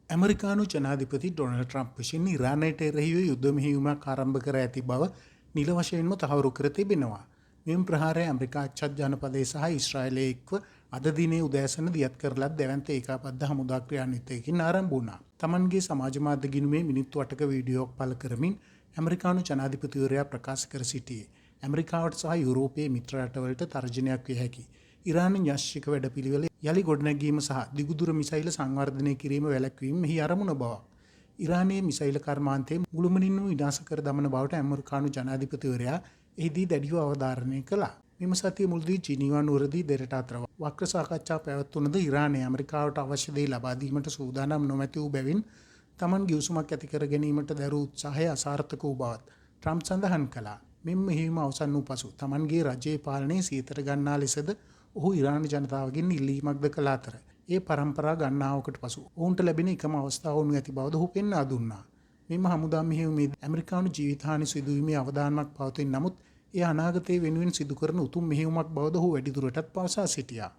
ඇමරිකානු ජනාධිපති Donald Trump විසින් ඉරානයට එරෙහිව යුද්ධ මෙහෙයුමක් ආරම්භ කර ඇති බව නිල වශයෙන්ම තහවුරු කර තිබෙනවා. මෙම ප්‍රහාරය ඇමරිකා අච්ඡත් ජනපදයේ සහ ඊශ්‍රායලයේ එක්ව අද දිනේ උදෑසන දියත් කරලත් දැවැන්ත ඒකාබද්ධ හමුදා ක්‍රියාන්විතයකින් ආරම්භ වුණා. තමන්ගේ සමාජ මාධ්‍ය ගිණුමේ මිනිත්තු 8ක වීඩියෝවක් පළ කරමින් ඇමරිකානු ජනාධිපතිවරයා ප්‍රකාශ කර සිටියේ ඇමරිකාවට සහ යුරෝපයේ මිත්‍ර රටවලට තර්ජනයක් විය හැකි ඉරාන න්‍යෂ්ටික වැඩපිළිවෙල යළි ගොඩනැගීම සහ දිගුදුර මිසයිල සංවර්ධනය කිරීම වැළැක්වීම මෙහි අරමුණ බවක්. ඉරානයේ මිසයිල කර්මාන්තයේ මුළුමනින්ම විනාශ කර දමන බවට ඇමරිකානු ජනාධිපතිවරයා එහිදී දැඩිව අවධාරණය කළා. මෙම සතිය මුලදී ජිනීවා නුවරදී දෙරට අතර වක්‍ර සාකච්ඡා පැවැත්වුණද ඉරානය ඇමරිකාවට අවශ්‍ය දේ ලබා දීමට සූදානම් නොමැති වූ බැවින් තමන් ගිවිසුමක් ඇති කර ගැනීමට දැරූ උත්සාහය අසාර්ථක වූ බවත් ට්‍රම්ප් සඳහන් කළා. මෙම මෙහෙයුම අවසන් වූ පසු තමන්ගේ රජයේ පාලනයේ සීතට ගන්නා ලෙසද ඔහු ඉරාන ජනතාවගෙන් ඉල්ලීමක්ද කළ අතර ඒ පරම්පරා ගණනාවකට පසු ඔවුන්ට ලැබෙන එකම අවස්ථාව වනු ඇති බවද ඔහු පෙන්වා දුන්නා. මෙම හමුදා මෙහෙයුමේදී ඇමරිකානු ජීවිතහානි සිදුවීමේ අවධානමක් පවතින නමුත් එය අනාගතයේ වෙනුවෙන් සිදු කරන උතුම් මෙහෙයුමක් බවද ඔහු වැඩිදුරටත් පවසා සිටියා.